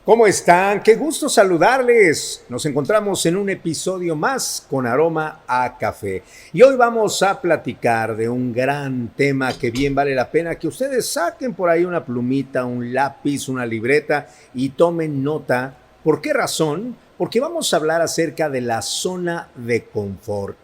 ¿Cómo están? Qué gusto saludarles. Nos encontramos en un episodio más con aroma a café. Y hoy vamos a platicar de un gran tema que bien vale la pena que ustedes saquen por ahí una plumita, un lápiz, una libreta y tomen nota. ¿Por qué razón? Porque vamos a hablar acerca de la zona de confort.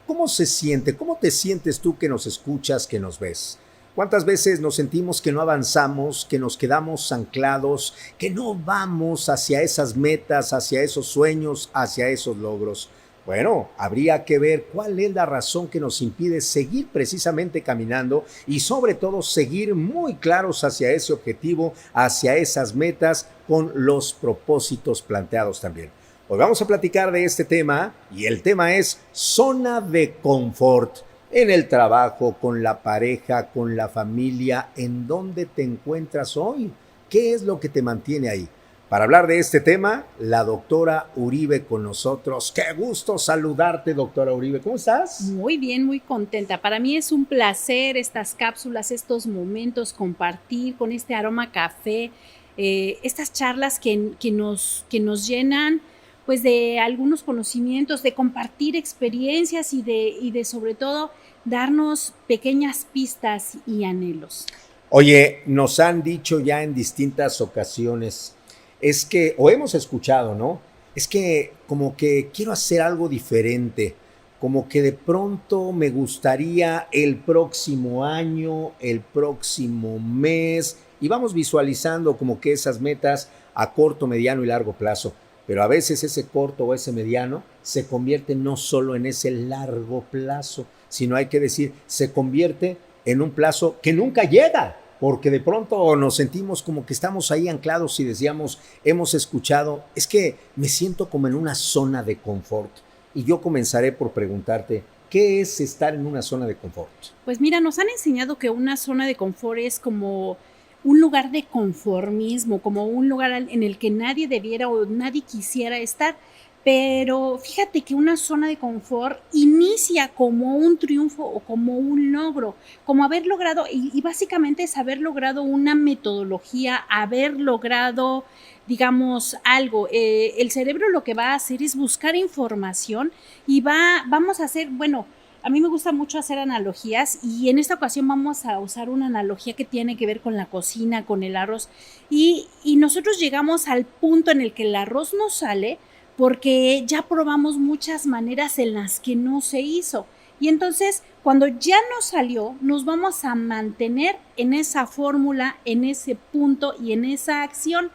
¿Cómo se siente? ¿Cómo te sientes tú que nos escuchas, que nos ves? ¿Cuántas veces nos sentimos que no avanzamos, que nos quedamos anclados, que no vamos hacia esas metas, hacia esos sueños, hacia esos logros? Bueno, habría que ver cuál es la razón que nos impide seguir precisamente caminando y sobre todo seguir muy claros hacia ese objetivo, hacia esas metas con los propósitos planteados también. Hoy vamos a platicar de este tema y el tema es zona de confort. En el trabajo, con la pareja, con la familia, ¿en dónde te encuentras hoy? ¿Qué es lo que te mantiene ahí? Para hablar de este tema, la doctora Uribe con nosotros. Qué gusto saludarte, doctora Uribe. ¿Cómo estás? Muy bien, muy contenta. Para mí es un placer estas cápsulas, estos momentos, compartir con este aroma café, estas charlas que nos llenan pues de algunos conocimientos, de compartir experiencias y de sobre todo darnos pequeñas pistas y anhelos. Oye, nos han dicho ya en distintas ocasiones, es que, o hemos escuchado, ¿no? Es que como que quiero hacer algo diferente, como que de pronto me gustaría el próximo año, el próximo mes, y vamos visualizando como que esas metas a corto, mediano y largo plazo. Pero a veces ese corto o ese mediano se convierte no solo en ese largo plazo, sino hay que decir, se convierte en un plazo que nunca llega, porque de pronto nos sentimos como que estamos ahí anclados y decíamos, hemos escuchado, es que me siento como en una zona de confort. Y yo comenzaré por preguntarte, ¿qué es estar en una zona de confort? Pues mira, nos han enseñado que una zona de confort es como un lugar de conformismo, como un lugar en el que nadie debiera o nadie quisiera estar. Pero fíjate que una zona de confort inicia como un triunfo o como un logro, como haber logrado, y básicamente es haber logrado una metodología, haber logrado, digamos, algo. El cerebro lo que va a hacer es buscar información y vamos a hacer, bueno, a mí me gusta mucho hacer analogías y en esta ocasión vamos a usar una analogía que tiene que ver con la cocina, con el arroz. Y nosotros llegamos al punto en el que el arroz no sale porque ya probamos muchas maneras en las que no se hizo. Y entonces, cuando ya no salió, nos vamos a mantener en esa fórmula, en ese punto y en esa acción.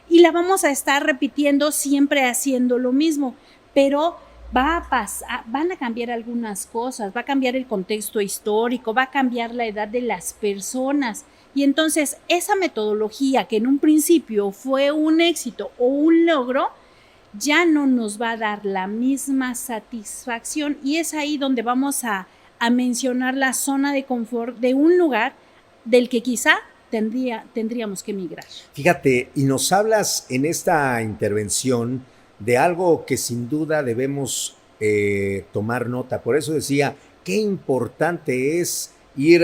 Y la vamos a estar repitiendo siempre haciendo lo mismo. Pero van a cambiar algunas cosas, va a cambiar el contexto histórico, va a cambiar la edad de las personas. Y entonces esa metodología que en un principio fue un éxito o un logro, ya no nos va a dar la misma satisfacción y es ahí donde vamos a mencionar la zona de confort de un lugar del que quizá tendríamos que migrar. Fíjate, y nos hablas en esta intervención de algo que sin duda debemos tomar nota. Por eso decía, qué importante es ir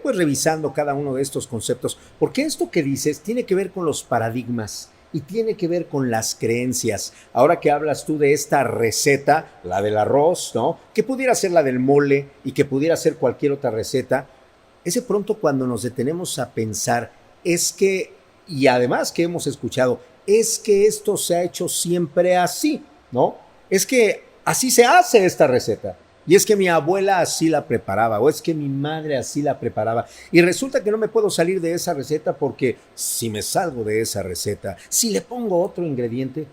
pues revisando cada uno de estos conceptos, porque esto que dices tiene que ver con los paradigmas y tiene que ver con las creencias. Ahora que hablas tú de esta receta, la del arroz, ¿no? Que pudiera ser la del mole y que pudiera ser cualquier otra receta, es de pronto cuando nos detenemos a pensar, es que, y además que hemos escuchado, es que esto se ha hecho siempre así, ¿no? Es que así se hace esta receta. Y es que mi abuela así la preparaba, o es que mi madre así la preparaba. Y resulta que no me puedo salir de esa receta porque si me salgo de esa receta, si le pongo otro ingrediente,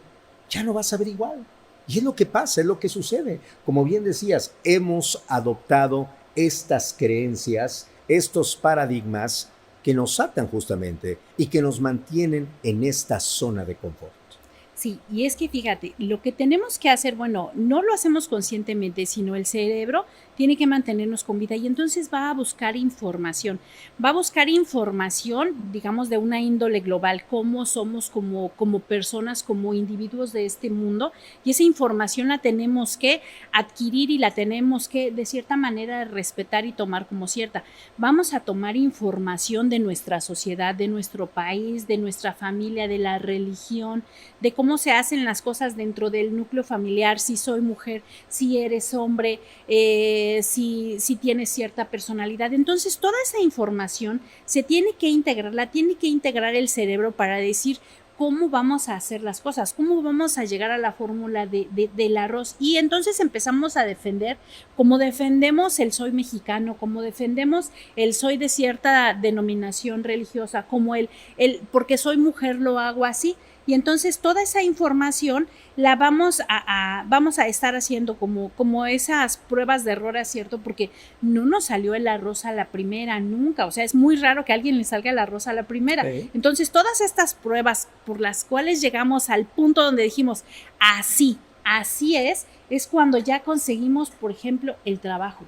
ya no va a saber igual. Y es lo que pasa, es lo que sucede. Como bien decías, hemos adoptado estas creencias, estos paradigmas que nos atan justamente y que nos mantienen en esta zona de confort. Sí, y es que fíjate, lo que tenemos que hacer, bueno, no lo hacemos conscientemente, sino el cerebro tiene que mantenernos con vida y entonces va a buscar información, digamos, de una índole global, cómo somos como personas, como individuos de este mundo, y esa información la tenemos que adquirir y la tenemos que, de cierta manera, respetar y tomar como cierta. Vamos a tomar información de nuestra sociedad, de nuestro país, de nuestra familia, de la religión, de cómo se hacen las cosas dentro del núcleo familiar, si soy mujer, si eres hombre, si tienes cierta personalidad. Entonces, toda esa información se tiene que integrar, la tiene que integrar el cerebro para decir cómo vamos a hacer las cosas, cómo vamos a llegar a la fórmula del arroz. Y entonces empezamos a defender, como defendemos el soy mexicano, como defendemos el soy de cierta denominación religiosa, como el porque soy mujer lo hago así. Y entonces toda esa información la vamos a estar haciendo como esas pruebas de error, ¿cierto? Porque no nos salió el arroz a la primera, nunca. O sea, es muy raro que a alguien le salga el arroz a la primera. Sí. Entonces, todas estas pruebas por las cuales llegamos al punto donde dijimos, así es cuando ya conseguimos, por ejemplo, el trabajo.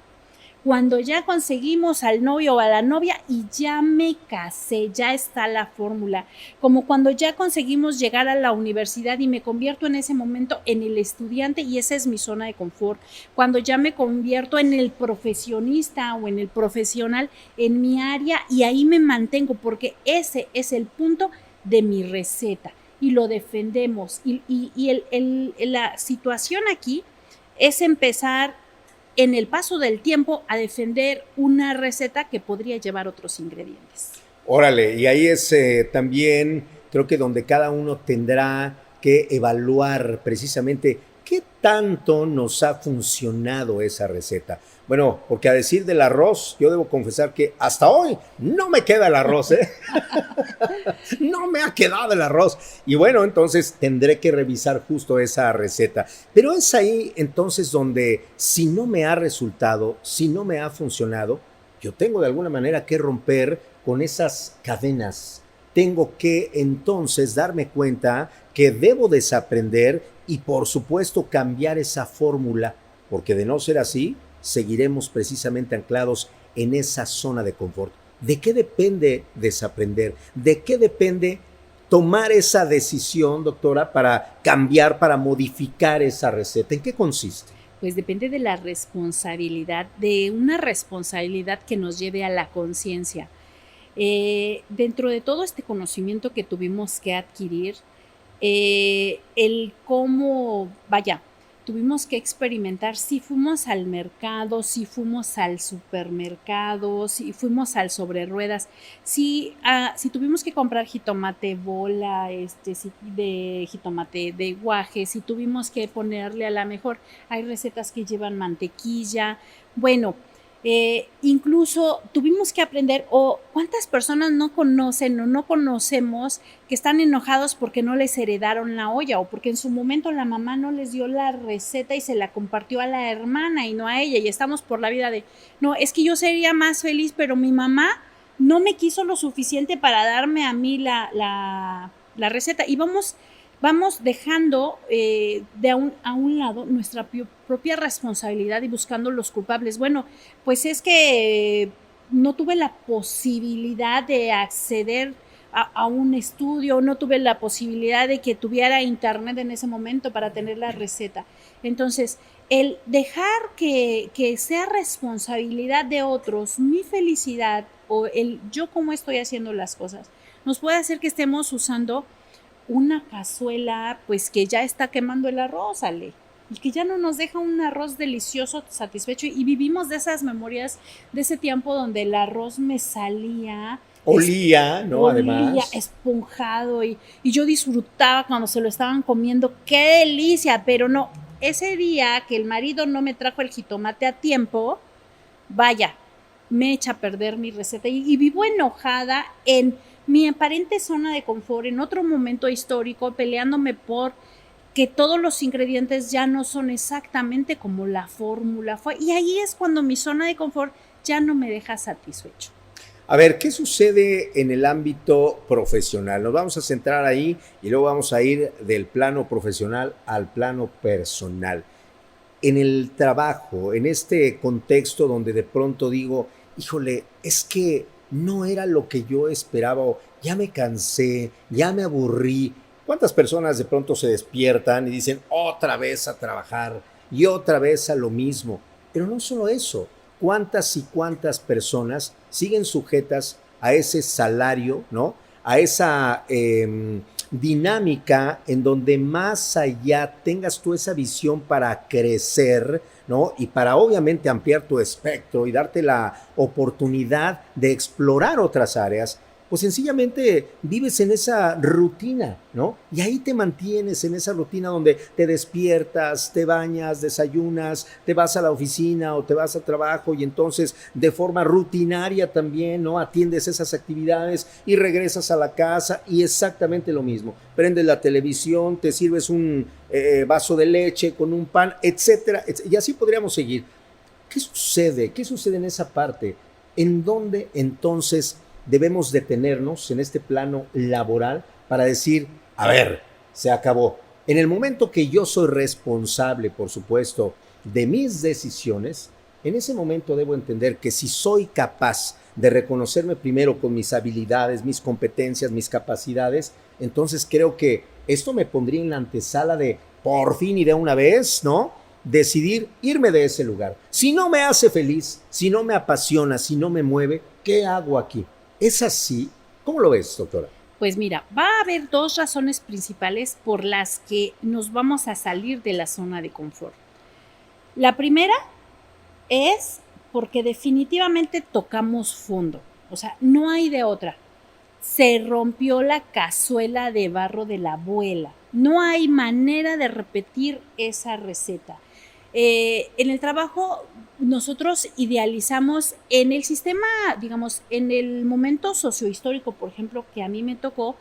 Cuando ya conseguimos al novio o a la novia y ya me casé, ya está la fórmula. Como cuando ya conseguimos llegar a la universidad y me convierto en ese momento en el estudiante y esa es mi zona de confort. Cuando ya me convierto en el profesionista o en el profesional en mi área y ahí me mantengo porque ese es el punto de mi receta y lo defendemos. La situación aquí es empezar en el paso del tiempo a defender una receta que podría llevar otros ingredientes. Órale, y ahí es también, creo que donde cada uno tendrá que evaluar precisamente qué tanto nos ha funcionado esa receta. Bueno, porque a decir del arroz, yo debo confesar que hasta hoy no me queda el arroz, ¿eh? No me ha quedado el arroz. Y bueno, entonces tendré que revisar justo esa receta. Pero es ahí entonces donde si no me ha resultado, si no me ha funcionado, yo tengo de alguna manera que romper con esas cadenas. Tengo que entonces darme cuenta que debo desaprender y por supuesto cambiar esa fórmula, porque de no ser así, seguiremos precisamente anclados en esa zona de confort. ¿De qué depende desaprender? ¿De qué depende tomar esa decisión, doctora, para cambiar, para modificar esa receta? ¿En qué consiste? Pues depende de la responsabilidad, de una responsabilidad que nos lleve a la conciencia. Dentro de todo este conocimiento que tuvimos que adquirir, el cómo, tuvimos que experimentar si fuimos al mercado, si fuimos al supermercado, si fuimos al sobre ruedas, si tuvimos que comprar jitomate bola, de jitomate de guaje, si tuvimos que ponerle a la mejor, hay recetas que llevan mantequilla, bueno, incluso tuvimos que aprender, o cuántas personas no conocen o no conocemos que están enojados porque no les heredaron la olla o porque en su momento la mamá no les dio la receta y se la compartió a la hermana y no a ella y estamos por la vida de, no, es que yo sería más feliz, pero mi mamá no me quiso lo suficiente para darme a mí la receta y vamos dejando a un lado nuestra propia responsabilidad y buscando los culpables. Bueno, pues es que no tuve la posibilidad de acceder a un estudio, no tuve la posibilidad de que tuviera internet en ese momento para tener la receta. Entonces, el dejar que sea responsabilidad de otros, mi felicidad o el yo cómo estoy haciendo las cosas, nos puede hacer que estemos usando una cazuela pues que ya está quemando el arroz, Ale, y que ya no nos deja un arroz delicioso, satisfecho, y vivimos de esas memorias de ese tiempo donde el arroz me salía olía, ¿no? Olía, además esponjado y yo disfrutaba cuando se lo estaban comiendo, qué delicia, pero no, ese día que el marido no me trajo el jitomate a tiempo, me echa a perder mi receta y vivo enojada en mi aparente zona de confort, en otro momento histórico, peleándome por que todos los ingredientes ya no son exactamente como la fórmula fue. Y ahí es cuando mi zona de confort ya no me deja satisfecho. A ver, ¿qué sucede en el ámbito profesional? Nos vamos a centrar ahí y luego vamos a ir del plano profesional al plano personal. En el trabajo, en este contexto donde de pronto digo, híjole, es que no era lo que yo esperaba, o ya me cansé, ya me aburrí. ¿Cuántas personas de pronto se despiertan y dicen otra vez a trabajar y otra vez a lo mismo? Pero no solo eso, ¿cuántas y cuántas personas siguen sujetas a ese salario, ¿no? A esa dinámica en donde más allá tengas tú esa visión para crecer, ¿no? Y para obviamente ampliar tu espectro y darte la oportunidad de explorar otras áreas, pues sencillamente vives en esa rutina, ¿no? Y ahí te mantienes en esa rutina donde te despiertas, te bañas, desayunas, te vas a la oficina o te vas al trabajo y entonces de forma rutinaria también, ¿no? Atiendes esas actividades y regresas a la casa y exactamente lo mismo. Prendes la televisión, te sirves un vaso de leche con un pan, etcétera, etcétera. Y así podríamos seguir. ¿Qué sucede? ¿Qué sucede en esa parte? ¿En dónde entonces debemos detenernos en este plano laboral para decir, a ver, se acabó? En el momento que yo soy responsable, por supuesto, de mis decisiones, en ese momento debo entender que si soy capaz de reconocerme primero con mis habilidades, mis competencias, mis capacidades, entonces creo que esto me pondría en la antesala de por fin y de una vez, ¿no? Decidir irme de ese lugar. Si no me hace feliz, si no me apasiona, si no me mueve, ¿qué hago aquí? ¿Es así? ¿Cómo lo ves, doctora? Pues mira, va a haber dos razones principales por las que nos vamos a salir de la zona de confort. La primera es porque definitivamente tocamos fondo, o sea, no hay de otra. Se rompió la cazuela de barro de la abuela. No hay manera de repetir esa receta. En el trabajo nosotros idealizamos en el sistema, digamos, en el momento sociohistórico, por ejemplo, que a mí me tocó,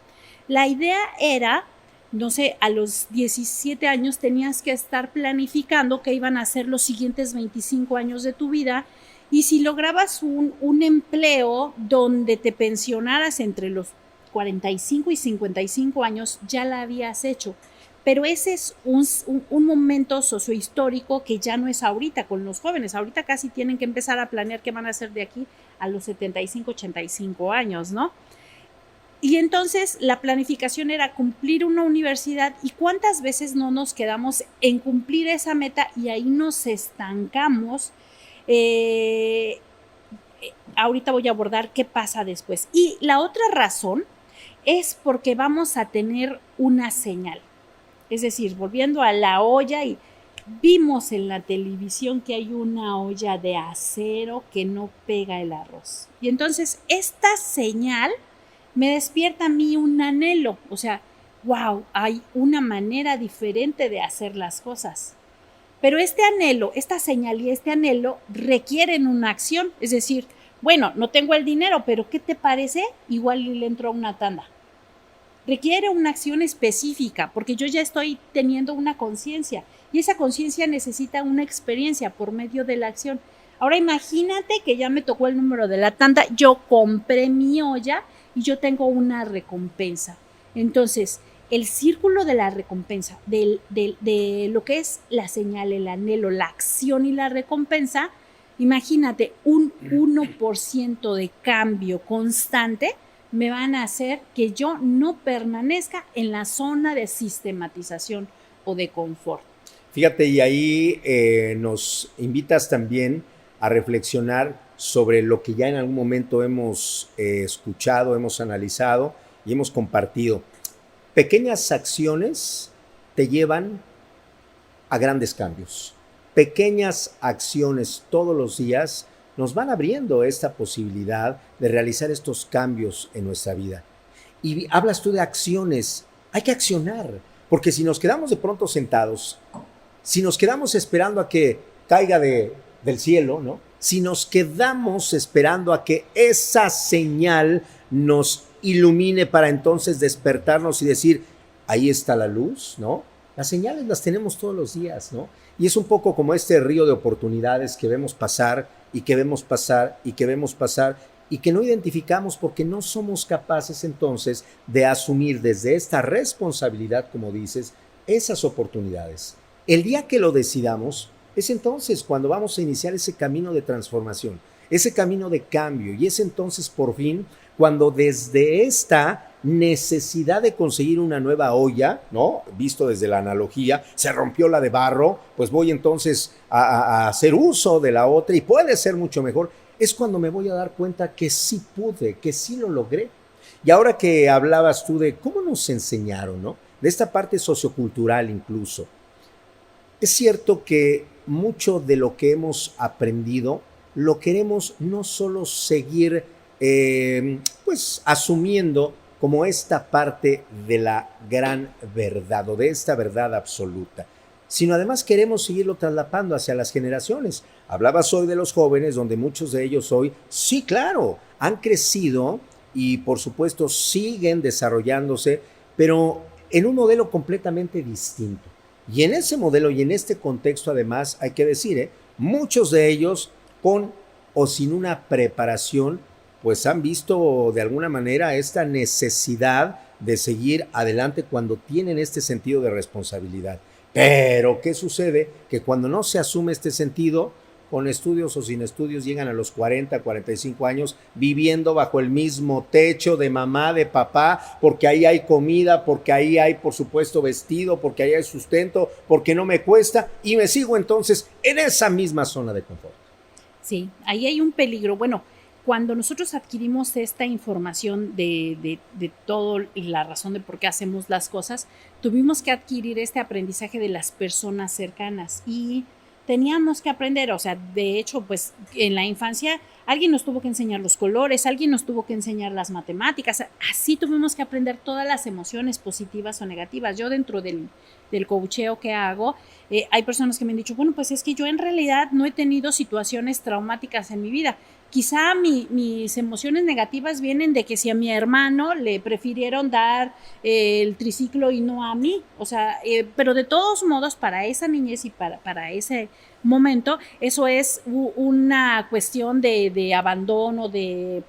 la idea era, no sé, a los 17 años tenías que estar planificando qué iban a ser los siguientes 25 años de tu vida, y si lograbas un empleo donde te pensionaras entre los 45 y 55 años, ya la habías hecho. Pero ese es un momento sociohistórico que ya no es ahorita con los jóvenes. Ahorita casi tienen que empezar a planear qué van a hacer de aquí a los 75, 85 años, ¿no? Y entonces la planificación era cumplir una universidad, y cuántas veces no nos quedamos en cumplir esa meta y ahí nos estancamos. Ahorita voy a abordar qué pasa después. Y la otra razón es porque vamos a tener una señal. Es decir, volviendo a la olla, y vimos en la televisión que hay una olla de acero que no pega el arroz. Y entonces esta señal me despierta a mí un anhelo. O sea, wow, hay una manera diferente de hacer las cosas. Pero este anhelo, esta señal y este anhelo requieren una acción. Es decir, bueno, no tengo el dinero, pero ¿qué te parece? Igual le entro a una tanda. Requiere una acción específica, porque yo ya estoy teniendo una conciencia, y esa conciencia necesita una experiencia por medio de la acción. Ahora imagínate que ya me tocó el número de la tanda, yo compré mi olla y yo tengo una recompensa. Entonces, el círculo de la recompensa, de lo que es la señal, el anhelo, la acción y la recompensa, imagínate, un 1% de cambio constante me van a hacer que yo no permanezca en la zona de sistematización o de confort. Fíjate, y ahí nos invitas también a reflexionar sobre lo que ya en algún momento hemos escuchado, hemos analizado y hemos compartido. Pequeñas acciones te llevan a grandes cambios. Pequeñas acciones todos los días nos van abriendo esta posibilidad de realizar estos cambios en nuestra vida. Y hablas tú de acciones, hay que accionar, porque si nos quedamos de pronto sentados, si nos quedamos esperando a que caiga del cielo, ¿no? Si nos quedamos esperando a que esa señal nos ilumine para entonces despertarnos y decir, ahí está la luz, ¿no? Las señales las tenemos todos los días, ¿no? Y es un poco como este río de oportunidades que vemos pasar y que vemos pasar y que vemos pasar, y que no identificamos porque no somos capaces entonces de asumir desde esta responsabilidad, como dices, esas oportunidades. El día que lo decidamos es entonces cuando vamos a iniciar ese camino de transformación, ese camino de cambio, y es entonces por fin cuando desde esta necesidad de conseguir una nueva olla, ¿no? Visto desde la analogía, se rompió la de barro, pues voy entonces a hacer uso de la otra y puede ser mucho mejor. Es cuando me voy a dar cuenta que sí pude, que sí lo logré. Y ahora que hablabas tú de cómo nos enseñaron, ¿no? De esta parte sociocultural incluso. Es cierto que mucho de lo que hemos aprendido lo queremos no solo seguir pues asumiendo como esta parte de la gran verdad o de esta verdad absoluta, sino además queremos seguirlo traslapando hacia las generaciones. Hablabas hoy de los jóvenes, donde muchos de ellos hoy, sí, claro, han crecido y por supuesto siguen desarrollándose, pero en un modelo completamente distinto. Y en ese modelo y en este contexto, además, hay que decir, muchos de ellos con o sin una preparación, pues han visto de alguna manera esta necesidad de seguir adelante cuando tienen este sentido de responsabilidad. Pero, ¿qué sucede? Que cuando no se asume este sentido, con estudios o sin estudios, llegan a los 40, 45 años viviendo bajo el mismo techo de mamá, de papá, porque ahí hay comida, porque ahí hay, por supuesto, vestido, porque ahí hay sustento, porque no me cuesta, y me sigo entonces en esa misma zona de confort. Sí, ahí hay un peligro. Bueno, cuando nosotros adquirimos esta información de todo y la razón de por qué hacemos las cosas, tuvimos que adquirir este aprendizaje de las personas cercanas y teníamos que aprender, o sea, de hecho, pues en la infancia alguien nos tuvo que enseñar los colores, alguien nos tuvo que enseñar las matemáticas, así tuvimos que aprender todas las emociones positivas o negativas. Yo dentro del coacheo que hago, hay personas que me han dicho, bueno, pues es que yo en realidad no he tenido situaciones traumáticas en mi vida. Quizá mis emociones negativas vienen de que si a mi hermano le prefirieron dar el triciclo y no a mí, o sea, pero de todos modos para esa niñez y para ese momento, eso es una cuestión de abandono, de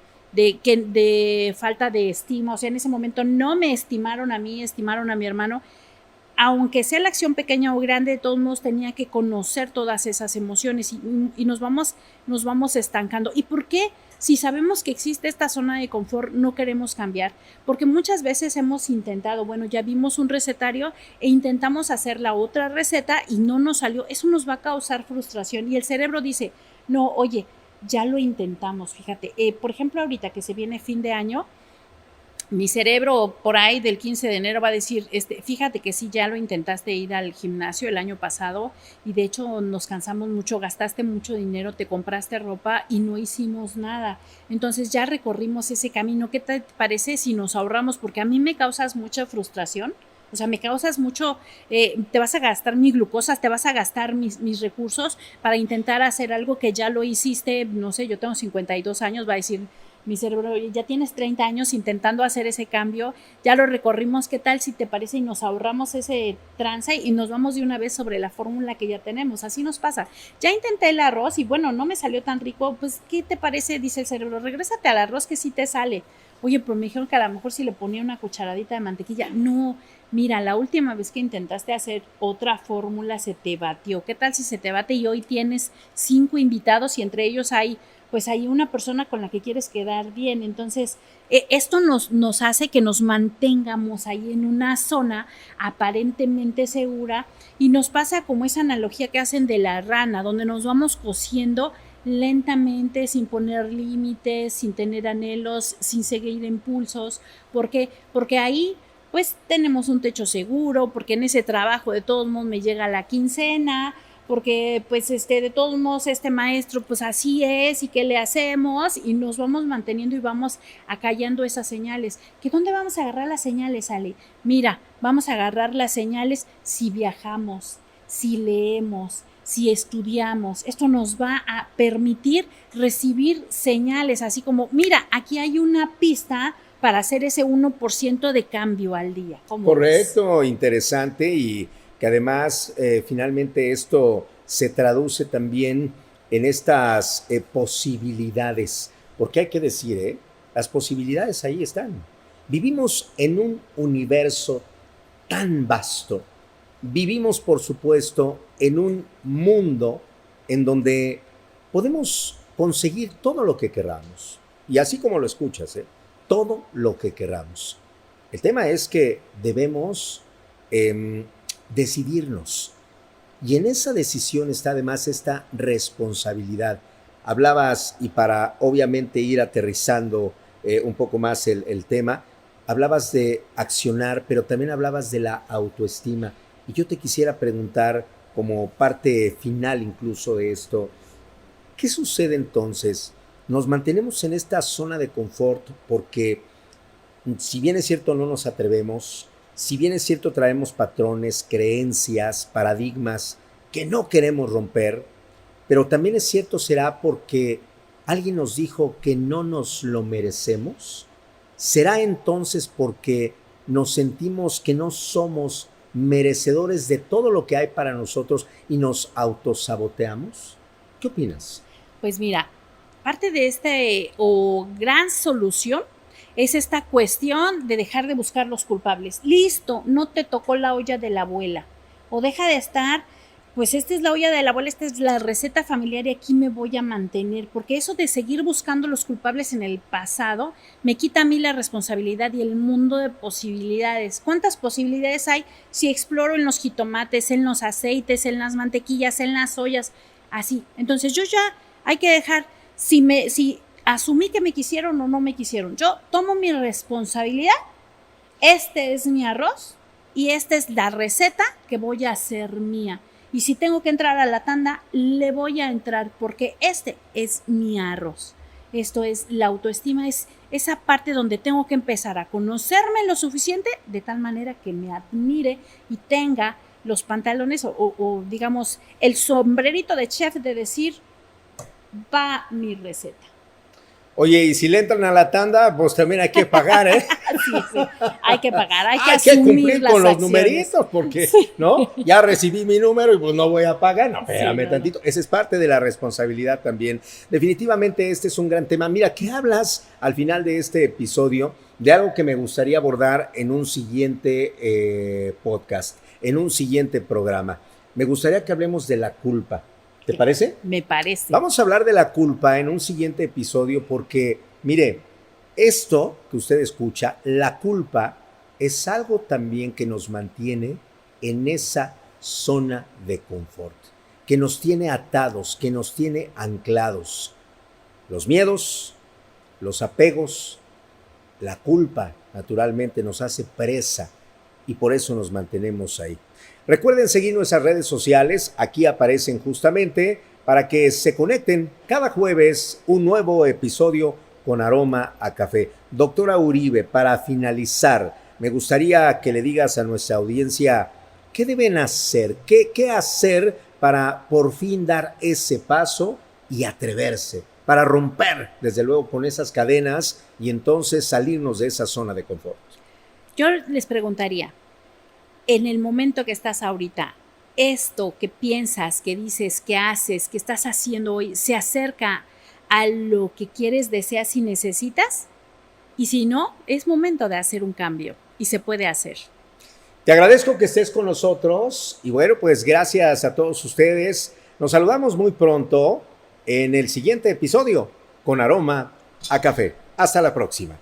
falta de estima, o sea, en ese momento no me estimaron a mí, estimaron a mi hermano. Aunque sea la acción pequeña o grande, de todos modos tenía que conocer todas esas emociones y nos vamos estancando. ¿Y por qué? Si sabemos que existe esta zona de confort, no queremos cambiar, porque muchas veces hemos intentado, bueno, ya vimos un recetario e intentamos hacer la otra receta y no nos salió, eso nos va a causar frustración y el cerebro dice, no, oye, ya lo intentamos, fíjate, por ejemplo, ahorita que se viene fin de año, mi cerebro por ahí del 15 de enero va a decir, fíjate que sí, ya lo intentaste ir al gimnasio el año pasado y de hecho nos cansamos mucho, gastaste mucho dinero, te compraste ropa y no hicimos nada. Entonces ya recorrimos ese camino. ¿Qué te parece si nos ahorramos? Porque a mí me causas mucha frustración. O sea, me causas mucho, te vas a gastar mi glucosa, te vas a gastar mis recursos para intentar hacer algo que ya lo hiciste, no sé, yo tengo 52 años, va a decir mi cerebro, ya tienes 30 años intentando hacer ese cambio, ya lo recorrimos, ¿qué tal si te parece y nos ahorramos ese trance y nos vamos de una vez sobre la fórmula que ya tenemos? Así nos pasa. Ya intenté el arroz y bueno, no me salió tan rico, pues ¿qué te parece? Dice el cerebro, regrésate al arroz que sí te sale. Oye, pero me dijeron que a lo mejor si le ponía una cucharadita de mantequilla. No, mira, la última vez que intentaste hacer otra fórmula se te batió. ¿Qué tal si se te bate y hoy tienes 5 invitados y entre ellos hay pues hay una persona con la que quieres quedar bien? Entonces, esto nos hace que nos mantengamos ahí en una zona aparentemente segura y nos pasa como esa analogía que hacen de la rana, donde nos vamos cociendo lentamente, sin poner límites, sin tener anhelos, sin seguir impulsos. ¿Por qué? Porque ahí pues tenemos un techo seguro, porque en ese trabajo de todos modos me llega la quincena, porque pues de todos modos este maestro pues así es y qué le hacemos y nos vamos manteniendo y vamos acallando esas señales. ¿Que dónde vamos a agarrar las señales, Ale? Mira, vamos a agarrar las señales si viajamos, si leemos, si estudiamos. Esto nos va a permitir recibir señales, así como, mira, aquí hay una pista para hacer ese 1% de cambio al día. Correcto, ves? Interesante y que además finalmente esto se traduce también en estas posibilidades, porque hay que decir, las posibilidades ahí están. Vivimos en un universo tan vasto. Vivimos, por supuesto, en un mundo en donde podemos conseguir todo lo que queramos. Y así como lo escuchas, todo lo que queramos. El tema es que debemos decidirnos. Y en esa decisión está además esta responsabilidad. Hablabas, y para obviamente ir aterrizando un poco más el tema, hablabas de accionar, pero también hablabas de la autoestima. Y yo te quisiera preguntar, como parte final incluso de esto, ¿qué sucede entonces? Nos mantenemos en esta zona de confort porque, si bien es cierto, no nos atrevemos, si bien es cierto, traemos patrones, creencias, paradigmas que no queremos romper, pero también es cierto, será porque alguien nos dijo que no nos lo merecemos. ¿Será entonces porque nos sentimos que no somos merecedores de todo lo que hay para nosotros y nos autosaboteamos? ¿Qué opinas? Pues mira, parte de gran solución es esta cuestión de dejar de buscar los culpables. Listo, no te tocó la olla de la abuela. O deja de estar, pues esta es la olla de la abuela, esta es la receta familiar y aquí me voy a mantener. Porque eso de seguir buscando los culpables en el pasado me quita a mí la responsabilidad y el mundo de posibilidades. ¿Cuántas posibilidades hay si exploro en los jitomates, en los aceites, en las mantequillas, en las ollas? Así. Entonces yo ya hay que dejar, si asumí que me quisieron o no me quisieron, yo tomo mi responsabilidad, este es mi arroz y esta es la receta que voy a hacer mía. Y si tengo que entrar a la tanda, le voy a entrar porque este es mi arroz. Esto es la autoestima, es esa parte donde tengo que empezar a conocerme lo suficiente de tal manera que me admire y tenga los pantalones o digamos el sombrerito de chef de decir, va mi receta. Oye, y si le entran a la tanda, pues también hay que pagar, ¿eh? Sí, hay que pagar, hay que asumir cumplir las con los acciones. Numeritos, porque, sí, ¿no? Ya recibí mi número y pues no voy a pagar. No, espérame sí, tantito. Esa es parte de la responsabilidad también. Definitivamente este es un gran tema. Mira, ¿qué hablas al final de este episodio de algo que me gustaría abordar en un siguiente podcast, en un siguiente programa? Me gustaría que hablemos de la culpa. ¿Te parece? Me parece. Vamos a hablar de la culpa en un siguiente episodio porque, mire, esto que usted escucha, la culpa, es algo también que nos mantiene en esa zona de confort, que nos tiene atados, que nos tiene anclados. Los miedos, los apegos, la culpa, naturalmente, nos hace presa y por eso nos mantenemos ahí. Recuerden seguir nuestras redes sociales, aquí aparecen justamente para que se conecten cada jueves un nuevo episodio con aroma a café. Doctora Uribe, para finalizar, me gustaría que le digas a nuestra audiencia qué deben hacer, qué hacer para por fin dar ese paso y atreverse, para romper desde luego con esas cadenas y entonces salirnos de esa zona de confort. Yo les preguntaría, en el momento que estás ahorita, esto que piensas, que dices, que haces, que estás haciendo hoy, ¿se acerca a lo que quieres, deseas y necesitas? Y si no, es momento de hacer un cambio y se puede hacer. Te agradezco que estés con nosotros y bueno, pues gracias a todos ustedes. Nos saludamos muy pronto en el siguiente episodio con aroma a café. Hasta la próxima.